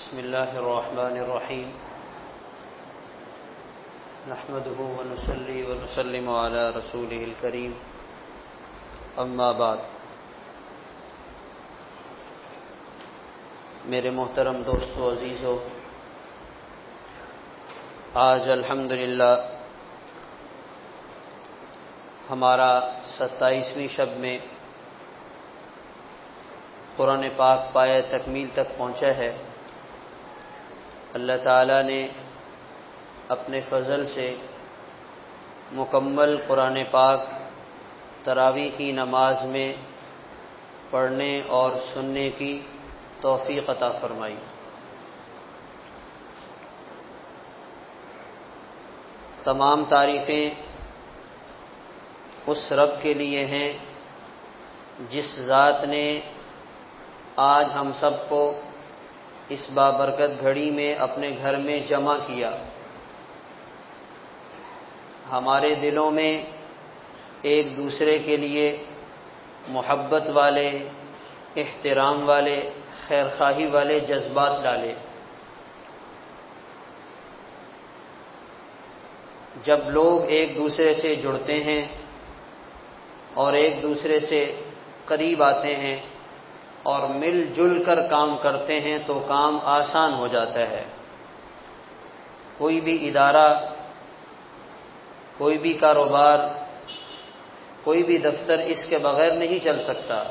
بسم اللہ الرحمن الرحیم نحمده ونصلی ونسلم علی رسولہ الکریم اما بعد۔ میرے محترم دوستو عزیزو، آج الحمدللہ ہمارا 27ویں شب میں قرآن پاک پایہ تکمیل تک پہنچا ہے۔ اللہ تعالیٰ نے اپنے فضل سے مکمل قرآن پاک تراویح کی نماز میں پڑھنے اور سننے کی توفیق عطا فرمائی۔ تمام تعریفیں اس رب کے لیے ہیں جس ذات نے آج ہم سب کو اس بابرکت گھڑی میں اپنے گھر میں جمع کیا۔ ہمارے دلوں میں ایک دوسرے کے لیے محبت والے، احترام والے، خیرخواہی والے جذبات ڈالے۔ جب لوگ ایک دوسرے سے جڑتے ہیں اور ایک دوسرے سے قریب آتے ہیں اور مل جل کر کام کرتے ہیں تو کام آسان ہو جاتا ہے۔ کوئی بھی ادارہ، کوئی بھی کاروبار، کوئی بھی دفتر اس کے بغیر نہیں چل سکتا۔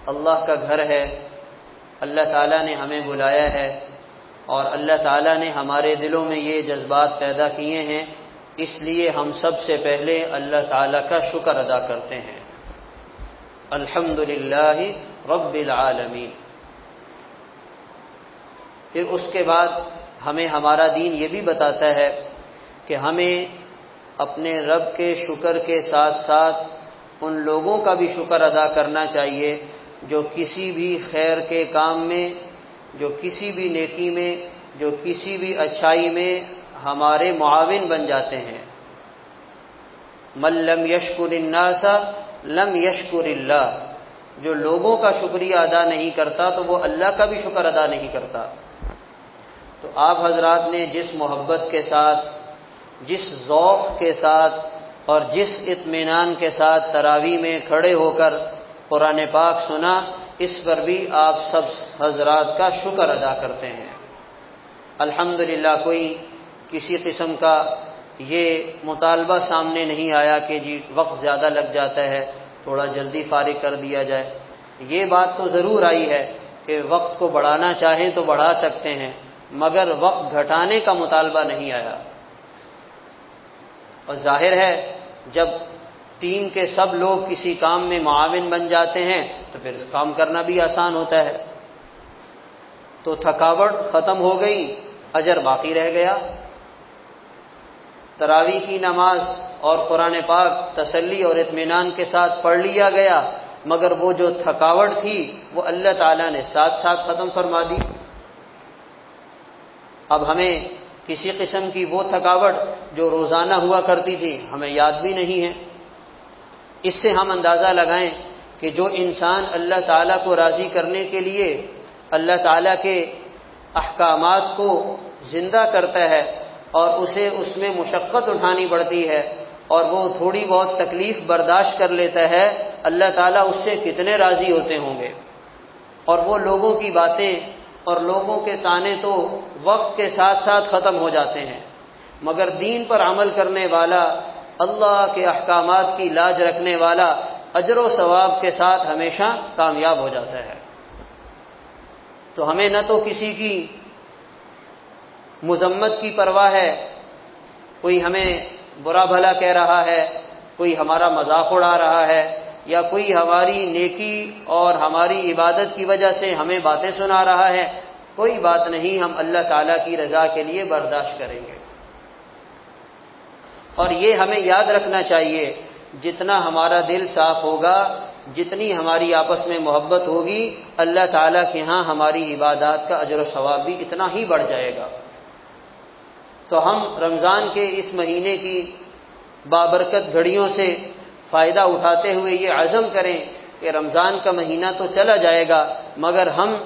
اللہ کا گھر ہے، اللہ تعالیٰ نے ہمیں بلایا ہے اور اللہ تعالیٰ نے ہمارے دلوں میں یہ جذبات پیدا کیے ہیں، اس لیے ہم سب سے پہلے اللہ تعالیٰ کا شکر ادا کرتے ہیں۔ الحمدللہ رب العالمین۔ پھر اس کے بعد ہمیں ہمارا دین یہ بھی بتاتا ہے کہ ہمیں اپنے رب کے شکر کے ساتھ ساتھ ان لوگوں کا بھی شکر ادا کرنا چاہیے جو کسی بھی خیر کے کام میں، جو کسی بھی نیکی میں، جو کسی بھی اچھائی میں ہمارے معاون بن جاتے ہیں۔ من لم یشکر الناس لم یشکر اللہ۔ جو لوگوں کا شکریہ ادا نہیں کرتا تو وہ اللہ کا بھی شکر ادا نہیں کرتا۔ تو آپ حضرات نے جس محبت کے ساتھ، جس ذوق کے ساتھ اور جس اطمینان کے ساتھ تراویح میں کھڑے ہو کر قرآن پاک سنا، اس پر بھی آپ سب حضرات کا شکر ادا کرتے ہیں۔ الحمدللہ کوئی کسی قسم کا یہ مطالبہ سامنے نہیں آیا کہ جی وقت زیادہ لگ جاتا ہے، تھوڑا جلدی فارغ کر دیا جائے۔ یہ بات تو ضرور آئی ہے کہ وقت کو بڑھانا چاہیں تو بڑھا سکتے ہیں، مگر وقت گھٹانے کا مطالبہ نہیں آیا۔ اور ظاہر ہے جب ٹیم کے سب لوگ کسی کام میں معاون بن جاتے ہیں تو پھر کام کرنا بھی آسان ہوتا ہے۔ تو تھکاوٹ ختم ہو گئی، اجر باقی رہ گیا۔ تراویح کی نماز اور قرآن پاک تسلی اور اطمینان کے ساتھ پڑھ لیا گیا، مگر وہ جو تھکاوٹ تھی وہ اللہ تعالیٰ نے ساتھ ساتھ ختم فرما دی۔ اب ہمیں کسی قسم کی وہ تھکاوٹ جو روزانہ ہوا کرتی تھی ہمیں یاد بھی نہیں ہے۔ اس سے ہم اندازہ لگائیں کہ جو انسان اللہ تعالیٰ کو راضی کرنے کے لیے اللہ تعالیٰ کے احکامات کو زندہ کرتا ہے اور اسے اس میں مشقت اٹھانی پڑتی ہے اور وہ تھوڑی بہت تکلیف برداشت کر لیتا ہے، اللہ تعالیٰ اس سے کتنے راضی ہوتے ہوں گے۔ اور وہ لوگوں کی باتیں اور لوگوں کے طعنے تو وقت کے ساتھ ساتھ ختم ہو جاتے ہیں، مگر دین پر عمل کرنے والا، اللہ کے احکامات کی لاج رکھنے والا اجر و ثواب کے ساتھ ہمیشہ کامیاب ہو جاتا ہے۔ تو ہمیں نہ تو کسی کی مذمت کی پرواہ ہے، کوئی ہمیں برا بھلا کہہ رہا ہے، کوئی ہمارا مذاق اڑا رہا ہے، یا کوئی ہماری نیکی اور ہماری عبادت کی وجہ سے ہمیں باتیں سنا رہا ہے، کوئی بات نہیں، ہم اللہ تعالیٰ کی رضا کے لیے برداشت کریں گے۔ اور یہ ہمیں یاد رکھنا چاہیے، جتنا ہمارا دل صاف ہوگا، جتنی ہماری آپس میں محبت ہوگی، اللہ تعالیٰ کے ہاں ہماری عبادات کا اجر و ثواب بھی اتنا ہی بڑھ جائے گا۔ تو ہم رمضان کے اس مہینے کی بابرکت گھڑیوں سے فائدہ اٹھاتے ہوئے یہ عزم کریں کہ رمضان کا مہینہ تو چلا جائے گا، مگر ہم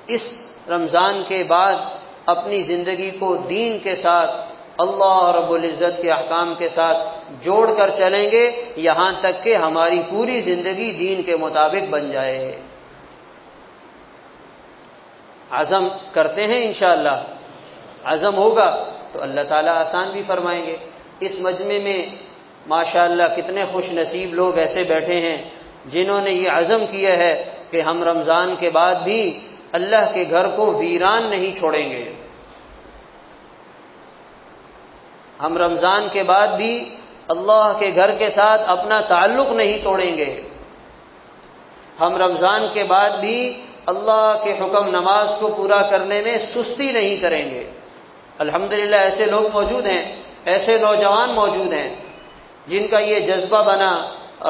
اس رمضان کے بعد اپنی زندگی کو دین کے ساتھ، اللہ رب العزت کے احکام کے ساتھ جوڑ کر چلیں گے، یہاں تک کہ ہماری پوری زندگی دین کے مطابق بن جائے۔ عزم کرتے ہیں انشاءاللہ، عزم ہوگا تو اللہ تعالیٰ آسان بھی فرمائیں گے۔ اس مجمع میں ماشاءاللہ کتنے خوش نصیب لوگ ایسے بیٹھے ہیں جنہوں نے یہ عزم کیا ہے کہ ہم رمضان کے بعد بھی اللہ کے گھر کو ویران نہیں چھوڑیں گے، ہم رمضان کے بعد بھی اللہ کے گھر کے ساتھ اپنا تعلق نہیں توڑیں گے، ہم رمضان کے بعد بھی اللہ کے حکم نماز کو پورا کرنے میں سستی نہیں کریں گے۔ الحمدللہ ایسے لوگ موجود ہیں، ایسے نوجوان موجود ہیں جن کا یہ جذبہ بنا،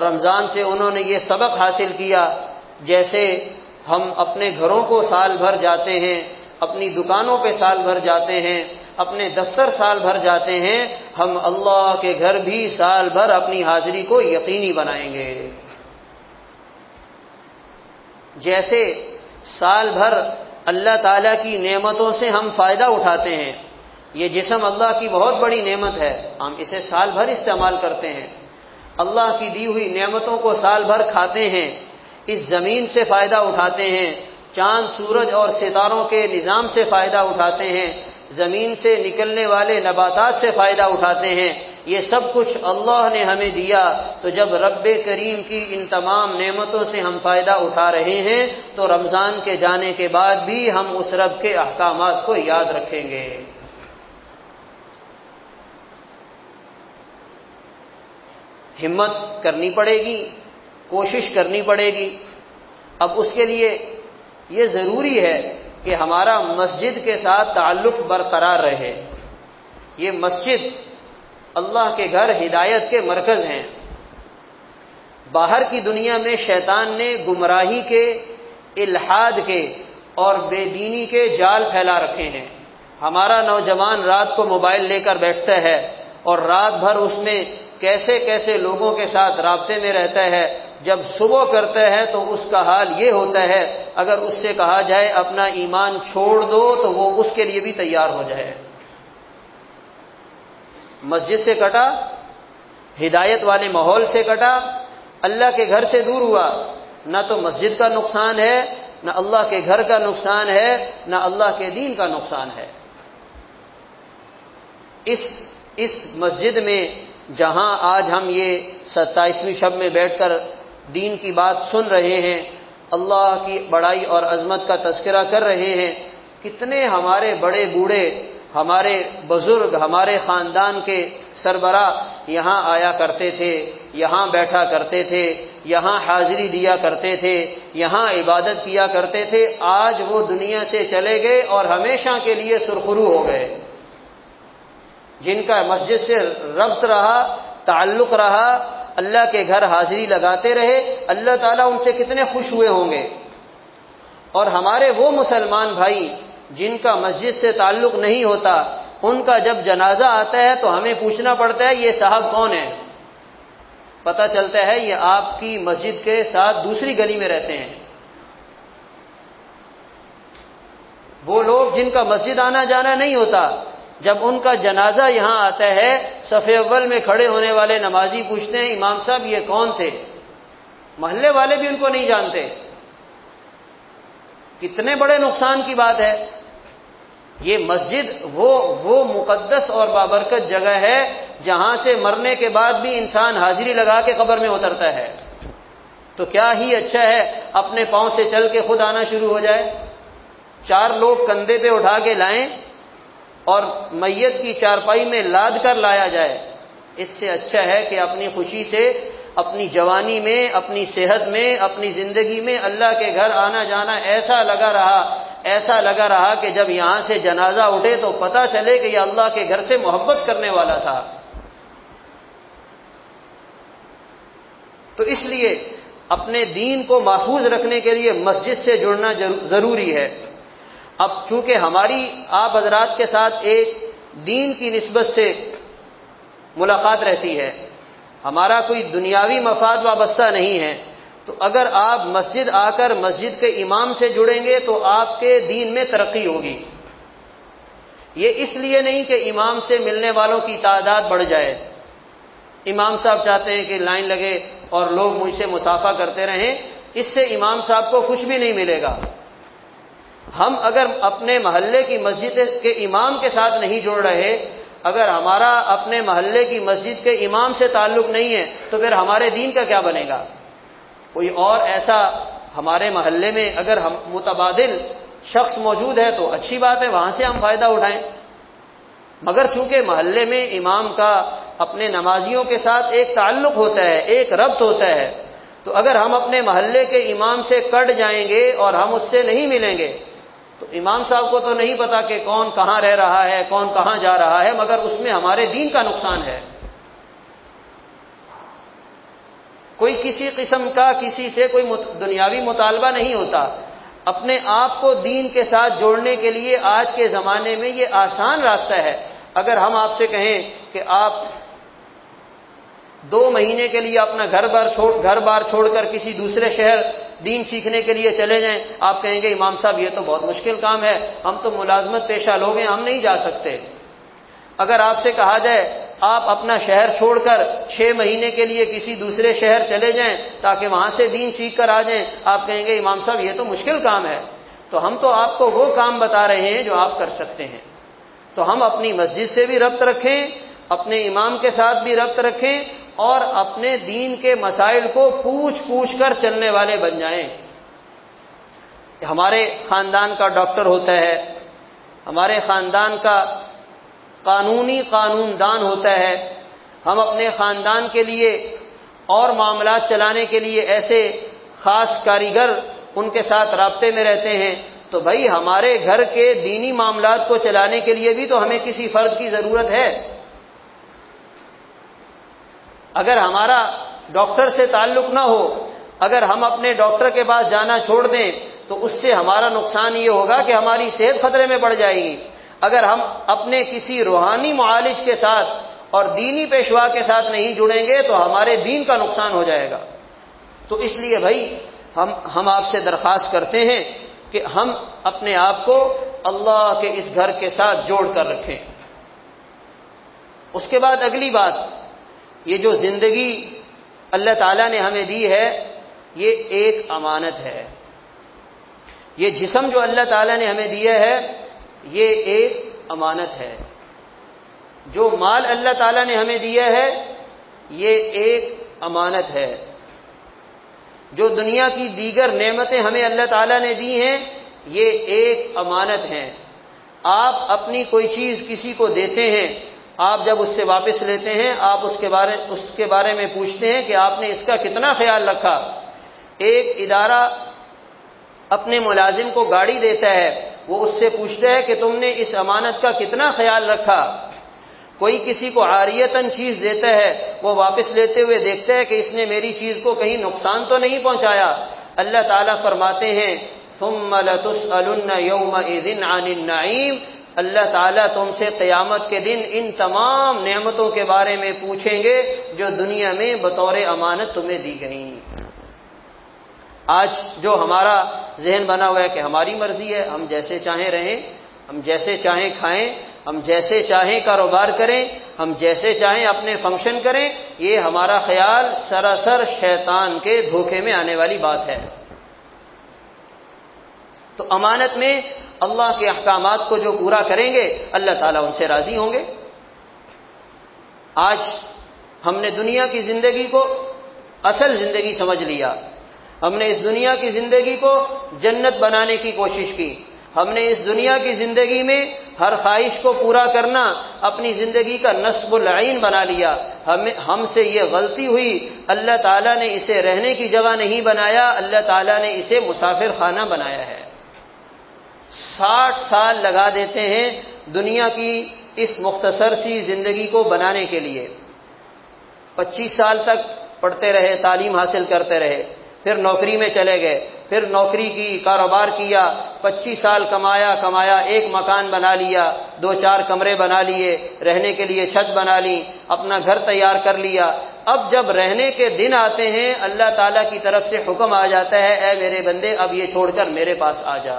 رمضان سے انہوں نے یہ سبق حاصل کیا، جیسے ہم اپنے گھروں کو سال بھر جاتے ہیں، اپنی دکانوں پہ سال بھر جاتے ہیں، اپنے دفتر سال بھر جاتے ہیں، ہم اللہ کے گھر بھی سال بھر اپنی حاضری کو یقینی بنائیں گے۔ جیسے سال بھر اللہ تعالیٰ کی نعمتوں سے ہم فائدہ اٹھاتے ہیں، یہ جسم اللہ کی بہت بڑی نعمت ہے، ہم اسے سال بھر استعمال کرتے ہیں، اللہ کی دی ہوئی نعمتوں کو سال بھر کھاتے ہیں، اس زمین سے فائدہ اٹھاتے ہیں، چاند سورج اور ستاروں کے نظام سے فائدہ اٹھاتے ہیں، زمین سے نکلنے والے نباتات سے فائدہ اٹھاتے ہیں، یہ سب کچھ اللہ نے ہمیں دیا۔ تو جب رب کریم کی ان تمام نعمتوں سے ہم فائدہ اٹھا رہے ہیں تو رمضان کے جانے کے بعد بھی ہم اس رب کے احکامات کو یاد رکھیں گے۔ ہمت کرنی پڑے گی، کوشش کرنی پڑے گی۔ اب اس کے لیے یہ ضروری ہے کہ ہمارا مسجد کے ساتھ تعلق برقرار رہے۔ یہ مسجد اللہ کے گھر ہدایت کے مرکز ہیں۔ باہر کی دنیا میں شیطان نے گمراہی کے، الحاد کے اور بے دینی کے جال پھیلا رکھے ہیں۔ ہمارا نوجوان رات کو موبائل لے کر بیٹھتا ہے اور رات بھر اس میں کیسے کیسے لوگوں کے ساتھ رابطے میں رہتا ہے، جب صبح کرتا ہے تو اس کا حال یہ ہوتا ہے اگر اس سے کہا جائے اپنا ایمان چھوڑ دو تو وہ اس کے لیے بھی تیار ہو جائے۔ مسجد سے کٹا، ہدایت والے ماحول سے کٹا، اللہ کے گھر سے دور ہوا، نہ تو مسجد کا نقصان ہے، نہ اللہ کے گھر کا نقصان ہے، نہ اللہ کے دین کا نقصان ہے۔ اس مسجد میں جہاں آج ہم یہ 27ویں شب میں بیٹھ کر دین کی بات سن رہے ہیں، اللہ کی بڑائی اور عظمت کا تذکرہ کر رہے ہیں، کتنے ہمارے بڑے بوڑھے، ہمارے بزرگ، ہمارے خاندان کے سربراہ یہاں آیا کرتے تھے، یہاں بیٹھا کرتے تھے، یہاں حاضری دیا کرتے تھے، یہاں عبادت کیا کرتے تھے، آج وہ دنیا سے چلے گئے اور ہمیشہ کے لیے سرخرو ہو گئے۔ جن کا مسجد سے ربط رہا، تعلق رہا، اللہ کے گھر حاضری لگاتے رہے، اللہ تعالیٰ ان سے کتنے خوش ہوئے ہوں گے۔ اور ہمارے وہ مسلمان بھائی جن کا مسجد سے تعلق نہیں ہوتا، ان کا جب جنازہ آتا ہے تو ہمیں پوچھنا پڑتا ہے یہ صاحب کون ہے؟ پتہ چلتا ہے یہ آپ کی مسجد کے ساتھ دوسری گلی میں رہتے ہیں۔ وہ لوگ جن کا مسجد آنا جانا نہیں ہوتا، جب ان کا جنازہ یہاں آتا ہے، صف اول میں کھڑے ہونے والے نمازی پوچھتے ہیں امام صاحب یہ کون تھے؟ محلے والے بھی ان کو نہیں جانتے۔ کتنے بڑے نقصان کی بات ہے۔ یہ مسجد وہ مقدس اور بابرکت جگہ ہے جہاں سے مرنے کے بعد بھی انسان حاضری لگا کے قبر میں اترتا ہے۔ تو کیا ہی اچھا ہے اپنے پاؤں سے چل کے خود آنا شروع ہو جائے، 4 لوگ کندھے پہ اٹھا کے لائیں اور میت کی چارپائی میں لاد کر لایا جائے۔ اس سے اچھا ہے کہ اپنی خوشی سے اپنی جوانی میں، اپنی صحت میں، اپنی زندگی میں اللہ کے گھر آنا جانا ایسا لگا رہا کہ جب یہاں سے جنازہ اٹھے تو پتہ چلے کہ یہ اللہ کے گھر سے محبت کرنے والا تھا۔ تو اس لیے اپنے دین کو محفوظ رکھنے کے لیے مسجد سے جڑنا ضروری ہے۔ اب چونکہ ہماری آپ حضرات کے ساتھ ایک دین کی نسبت سے ملاقات رہتی ہے، ہمارا کوئی دنیاوی مفاد وابستہ نہیں ہے، تو اگر آپ مسجد آ کر مسجد کے امام سے جڑیں گے تو آپ کے دین میں ترقی ہوگی۔ یہ اس لیے نہیں کہ امام سے ملنے والوں کی تعداد بڑھ جائے، امام صاحب چاہتے ہیں کہ لائن لگے اور لوگ مجھ سے مصافحہ کرتے رہیں، اس سے امام صاحب کو کچھ بھی نہیں ملے گا۔ ہم اگر اپنے محلے کی مسجد کے امام کے ساتھ نہیں جڑ رہے، اگر ہمارا اپنے محلے کی مسجد کے امام سے تعلق نہیں ہے تو پھر ہمارے دین کا کیا بنے گا؟ کوئی اور ایسا ہمارے محلے میں اگر ہم متبادل شخص موجود ہے تو اچھی بات ہے، وہاں سے ہم فائدہ اٹھائیں، مگر چونکہ محلے میں امام کا اپنے نمازیوں کے ساتھ ایک تعلق ہوتا ہے، ایک ربط ہوتا ہے، تو اگر ہم اپنے محلے کے امام سے کٹ جائیں گے اور ہم اس سے نہیں ملیں گے تو امام صاحب کو تو نہیں پتا کہ کون کہاں رہ رہا ہے، کون کہاں جا رہا ہے، مگر اس میں ہمارے دین کا نقصان ہے۔ کوئی کسی قسم کا کسی سے کوئی دنیاوی مطالبہ نہیں ہوتا، اپنے آپ کو دین کے ساتھ جوڑنے کے لیے آج کے زمانے میں یہ آسان راستہ ہے۔ اگر ہم آپ سے کہیں کہ آپ 2 مہینے کے لیے اپنا گھر بار چھوڑ کر کسی دوسرے شہر دین سیکھنے کے لیے چلے جائیں، آپ کہیں گے امام صاحب یہ تو بہت مشکل کام ہے، ہم تو ملازمت پیشہ لوگ ہیں، ہم نہیں جا سکتے۔ اگر آپ سے کہا جائے آپ اپنا شہر چھوڑ کر 6 مہینے کے لیے کسی دوسرے شہر چلے جائیں تاکہ وہاں سے دین سیکھ کر آ جائیں، آپ کہیں گے امام صاحب یہ تو مشکل کام ہے۔ تو ہم تو آپ کو وہ کام بتا رہے ہیں جو آپ کر سکتے ہیں۔ تو ہم اپنی مسجد سے بھی ربط رکھیں، اپنے امام کے ساتھ بھی ربط رکھیں، اور اپنے دین کے مسائل کو پوچھ کر چلنے والے بن جائیں۔ ہمارے خاندان کا ڈاکٹر ہوتا ہے، ہمارے خاندان کا قانون دان ہوتا ہے، ہم اپنے خاندان کے لیے اور معاملات چلانے کے لیے ایسے خاص کاریگر ان کے ساتھ رابطے میں رہتے ہیں، تو بھائی ہمارے گھر کے دینی معاملات کو چلانے کے لیے بھی تو ہمیں کسی فرد کی ضرورت ہے۔ اگر ہمارا ڈاکٹر سے تعلق نہ ہو، اگر ہم اپنے ڈاکٹر کے پاس جانا چھوڑ دیں تو اس سے ہمارا نقصان یہ ہوگا کہ ہماری صحت خطرے میں پڑ جائے گی۔ اگر ہم اپنے کسی روحانی معالج کے ساتھ اور دینی پیشوا کے ساتھ نہیں جڑیں گے تو ہمارے دین کا نقصان ہو جائے گا۔ تو اس لیے بھائی ہم آپ سے درخواست کرتے ہیں کہ ہم اپنے آپ کو اللہ کے اس گھر کے ساتھ جوڑ کر رکھیں۔ اس کے بعد اگلی بات، یہ جو زندگی اللہ تعالیٰ نے ہمیں دی ہے یہ ایک امانت ہے۔ یہ جسم جو اللہ تعالیٰ نے ہمیں دیا ہے یہ ایک امانت ہے۔ جو مال اللہ تعالیٰ نے ہمیں دیا ہے یہ ایک امانت ہے۔ جو دنیا کی دیگر نعمتیں ہمیں اللہ تعالیٰ نے دی ہیں یہ ایک امانت ہیں۔ آپ اپنی کوئی چیز کسی کو دیتے ہیں، آپ جب اس سے واپس لیتے ہیں آپ اس کے بارے میں پوچھتے ہیں کہ آپ نے اس کا کتنا خیال رکھا۔ ایک ادارہ اپنے ملازم کو گاڑی دیتا ہے، وہ اس سے پوچھتا ہے کہ تم نے اس امانت کا کتنا خیال رکھا۔ کوئی کسی کو عاریتاً چیز دیتا ہے، وہ واپس لیتے ہوئے دیکھتا ہے کہ اس نے میری چیز کو کہیں نقصان تو نہیں پہنچایا۔ اللہ تعالیٰ فرماتے ہیں ثم لتسألن يومئذ عن النعیم، اللہ تعالیٰ تم سے قیامت کے دن ان تمام نعمتوں کے بارے میں پوچھیں گے جو دنیا میں بطور امانت تمہیں دی گئیں۔ آج جو ہمارا ذہن بنا ہوا ہے کہ ہماری مرضی ہے، ہم جیسے چاہیں رہیں، ہم جیسے چاہیں کھائیں، ہم جیسے چاہیں کاروبار کریں، ہم جیسے چاہیں اپنے فنکشن کریں، یہ ہمارا خیال سراسر شیطان کے دھوکے میں آنے والی بات ہے۔ تو امانت میں اللہ کے احکامات کو جو پورا کریں گے اللہ تعالیٰ ان سے راضی ہوں گے۔ آج ہم نے دنیا کی زندگی کو اصل زندگی سمجھ لیا، ہم نے اس دنیا کی زندگی کو جنت بنانے کی کوشش کی، ہم نے اس دنیا کی زندگی میں ہر خواہش کو پورا کرنا اپنی زندگی کا نصب العین بنا لیا۔ ہم سے یہ غلطی ہوئی، اللہ تعالیٰ نے اسے رہنے کی جگہ نہیں بنایا، اللہ تعالیٰ نے اسے مسافر خانہ بنایا ہے۔ 60 سال لگا دیتے ہیں دنیا کی اس مختصر سی زندگی کو بنانے کے لیے۔ 25 سال تک پڑھتے رہے، تعلیم حاصل کرتے رہے، پھر نوکری میں چلے گئے، پھر نوکری کی، کاروبار کیا، 25 سال کمایا، ایک مکان بنا لیا، 2-4 کمرے بنا لیے، رہنے کے لیے چھت بنا لی، اپنا گھر تیار کر لیا۔ اب جب رہنے کے دن آتے ہیں، اللہ تعالیٰ کی طرف سے حکم آ جاتا ہے، اے میرے بندے اب یہ چھوڑ کر میرے پاس آ جا۔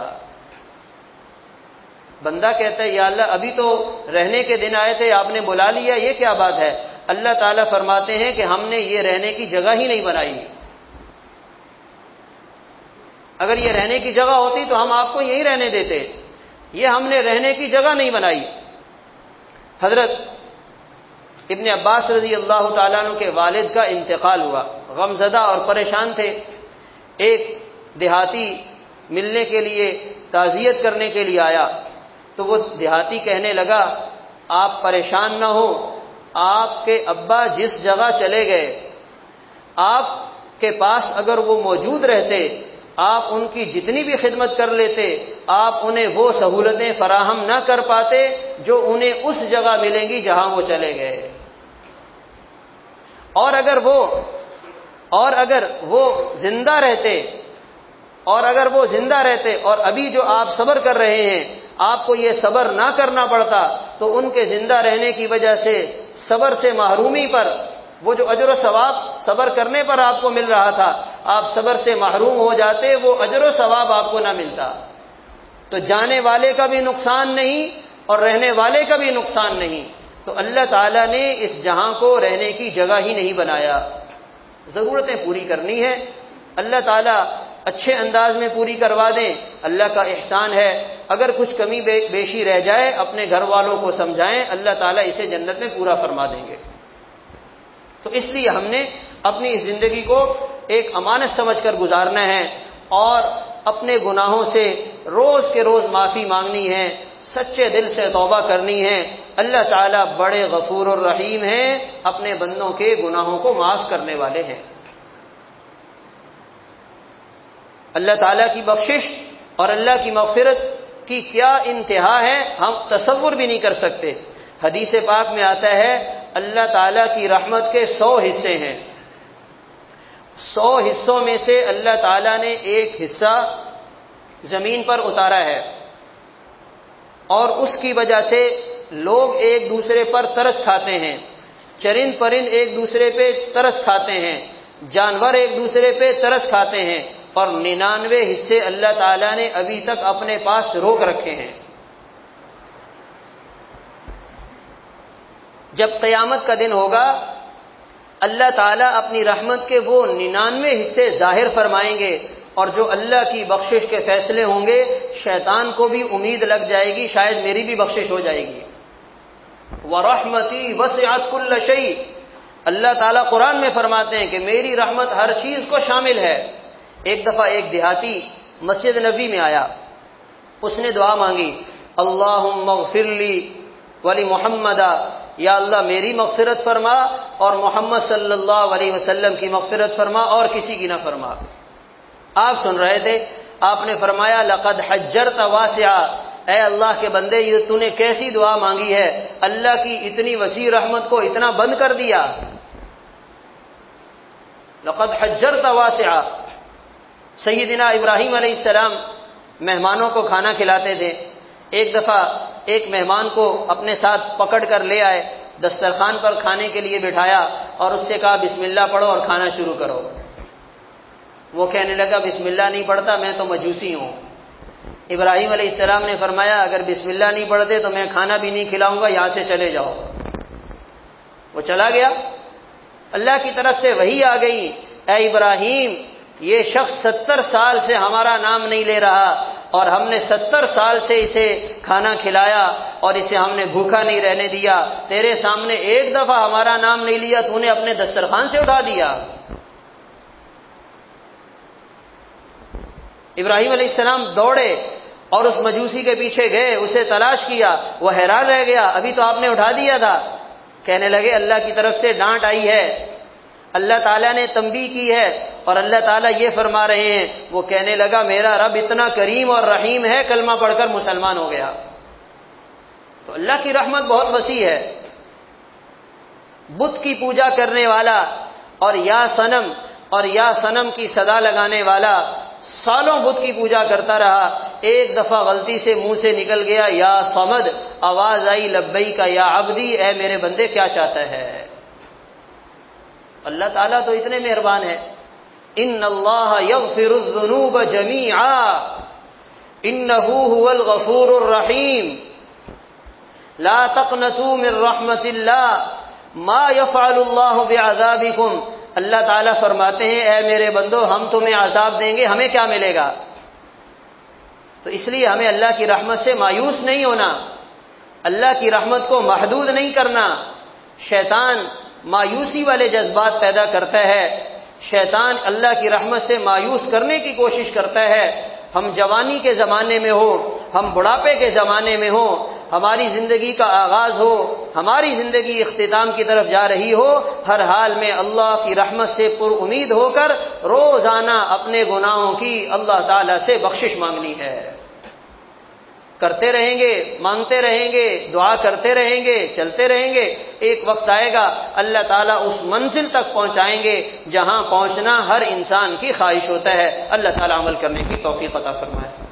بندہ کہتا ہے یا اللہ ابھی تو رہنے کے دن آئے تھے، آپ نے بلا لیا، یہ کیا بات ہے؟ اللہ تعالیٰ فرماتے ہیں کہ ہم نے یہ رہنے کی جگہ ہی نہیں بنائی، اگر یہ رہنے کی جگہ ہوتی تو ہم آپ کو یہی رہنے دیتے، یہ ہم نے رہنے کی جگہ نہیں بنائی۔ حضرت ابن عباس رضی اللہ تعالیٰ عنہ کے والد کا انتقال ہوا، غمزدہ اور پریشان تھے۔ ایک دیہاتی ملنے کے لیے، تعزیت کرنے کے لیے آیا، تو وہ دیہاتی کہنے لگا آپ پریشان نہ ہو، آپ کے ابا جس جگہ چلے گئے، آپ کے پاس اگر وہ موجود رہتے، آپ ان کی جتنی بھی خدمت کر لیتے، آپ انہیں وہ سہولتیں فراہم نہ کر پاتے جو انہیں اس جگہ ملیں گی جہاں وہ چلے گئے۔ اور اگر وہ زندہ رہتے اور ابھی جو آپ صبر کر رہے ہیں آپ کو یہ صبر نہ کرنا پڑتا، تو ان کے زندہ رہنے کی وجہ سے صبر سے محرومی پر، وہ جو اجر و ثواب صبر کرنے پر آپ کو مل رہا تھا، آپ صبر سے محروم ہو جاتے، وہ اجر و ثواب آپ کو نہ ملتا۔ تو جانے والے کا بھی نقصان نہیں اور رہنے والے کا بھی نقصان نہیں۔ تو اللہ تعالیٰ نے اس جہاں کو رہنے کی جگہ ہی نہیں بنایا، ضرورتیں پوری کرنی ہے، اللہ تعالیٰ اچھے انداز میں پوری کروا دیں، اللہ کا احسان ہے۔ اگر کچھ کمی بیشی رہ جائے اپنے گھر والوں کو سمجھائیں، اللہ تعالیٰ اسے جنت میں پورا فرما دیں گے۔ تو اس لیے ہم نے اپنی اس زندگی کو ایک امانت سمجھ کر گزارنا ہے اور اپنے گناہوں سے روز کے روز معافی مانگنی ہے، سچے دل سے توبہ کرنی ہے۔ اللہ تعالیٰ بڑے غفور الرحیم ہیں، اپنے بندوں کے گناہوں کو معاف کرنے والے ہیں۔ اللہ تعالیٰ کی بخشش اور اللہ کی مغفرت کی کیا انتہا ہے، ہم تصور بھی نہیں کر سکتے۔ حدیث پاک میں آتا ہے اللہ تعالیٰ کی رحمت کے 100 حصے ہیں، 100 حصوں میں سے اللہ تعالیٰ نے ایک حصہ زمین پر اتارا ہے، اور اس کی وجہ سے لوگ ایک دوسرے پر ترس کھاتے ہیں، چرند پرند ایک دوسرے پہ ترس کھاتے ہیں، جانور ایک دوسرے پہ ترس کھاتے ہیں، اور 99 حصے اللہ تعالیٰ نے ابھی تک اپنے پاس روک رکھے ہیں۔ جب قیامت کا دن ہوگا اللہ تعالیٰ اپنی رحمت کے وہ 99 حصے ظاہر فرمائیں گے، اور جو اللہ کی بخشش کے فیصلے ہوں گے شیطان کو بھی امید لگ جائے گی شاید میری بھی بخشش ہو جائے گی۔ وَرَحْمَتِي وَسِعَتْ كُلَّ شَيْءٍ، اللہ تعالیٰ قرآن میں فرماتے ہیں کہ میری رحمت ہر چیز کو شامل ہے۔ ایک دفعہ ایک دیہاتی مسجد نبوی میں آیا، اس نے دعا مانگی، اللہم اغفر لی ولی محمد، یا اللہ میری مغفرت فرما اور محمد صلی اللہ علیہ وسلم کی مغفرت فرما اور کسی کی نہ فرما۔ آپ سن رہے تھے، آپ نے فرمایا لقد حجرت واسعا، اے اللہ کے بندے یہ تو نے کیسی دعا مانگی ہے، اللہ کی اتنی وسیع رحمت کو اتنا بند کر دیا۔ لقد حجرت واسعا۔ سیدنا ابراہیم علیہ السلام مہمانوں کو کھانا کھلاتے تھے، ایک دفعہ ایک مہمان کو اپنے ساتھ پکڑ کر لے آئے، دسترخوان پر کھانے کے لیے بٹھایا اور اس سے کہا بسم اللہ پڑھو اور کھانا شروع کرو۔ وہ کہنے لگا بسم اللہ نہیں پڑھتا، میں تو مجوسی ہوں۔ ابراہیم علیہ السلام نے فرمایا اگر بسم اللہ نہیں پڑھتے تو میں کھانا بھی نہیں کھلاؤں گا، یہاں سے چلے جاؤ۔ وہ چلا گیا، اللہ کی طرف سے وحی آ گئی، اے ابراہیم یہ شخص 70 سال سے ہمارا نام نہیں لے رہا، اور ہم نے 70 سال سے اسے کھانا کھلایا اور اسے ہم نے بھوکا نہیں رہنے دیا، تیرے سامنے ایک دفعہ ہمارا نام نہیں لیا، تو نے اپنے دسترخوان سے اٹھا دیا۔ ابراہیم علیہ السلام دوڑے اور اس مجوسی کے پیچھے گئے، اسے تلاش کیا، وہ حیران رہ گیا، ابھی تو آپ نے اٹھا دیا تھا۔ کہنے لگے اللہ کی طرف سے ڈانٹ آئی ہے، اللہ تعالیٰ نے تنبیہ کی ہے، اور اللہ تعالیٰ یہ فرما رہے ہیں۔ وہ کہنے لگا میرا رب اتنا کریم اور رحیم ہے، کلمہ پڑھ کر مسلمان ہو گیا۔ تو اللہ کی رحمت بہت وسیع ہے۔ بت کی پوجا کرنے والا اور یا صنم اور یا صنم کی صدا لگانے والا سالوں بت کی پوجا کرتا رہا، ایک دفعہ غلطی سے منہ سے نکل گیا یا صمد، آواز آئی لبیک یا عبدی، اے میرے بندے کیا چاہتا ہے؟ اللہ تعالیٰ تو اتنے مہربان ہے، ان اللہ یغفر الذنوب جمیعا انہ هو الغفور الرحیم لا تقنطوا من رحمت اللہ ما يفعل اللہ بعذابکم۔ اللہ تعالیٰ فرماتے ہیں اے میرے بندو ہم تمہیں عذاب دیں گے، ہمیں کیا ملے گا؟ تو اس لیے ہمیں اللہ کی رحمت سے مایوس نہیں ہونا، اللہ کی رحمت کو محدود نہیں کرنا۔ شیطان مایوسی والے جذبات پیدا کرتا ہے، شیطان اللہ کی رحمت سے مایوس کرنے کی کوشش کرتا ہے۔ ہم جوانی کے زمانے میں ہو، ہم بڑھاپے کے زمانے میں ہو، ہماری زندگی کا آغاز ہو، ہماری زندگی اختتام کی طرف جا رہی ہو، ہر حال میں اللہ کی رحمت سے پر امید ہو کر روزانہ اپنے گناہوں کی اللہ تعالی سے بخشش مانگنی ہے۔ کرتے رہیں گے، مانگتے رہیں گے، دعا کرتے رہیں گے، چلتے رہیں گے، ایک وقت آئے گا اللہ تعالیٰ اس منزل تک پہنچائیں گے جہاں پہنچنا ہر انسان کی خواہش ہوتا ہے۔ اللہ تعالیٰ عمل کرنے کی توفیق عطا فرمائے۔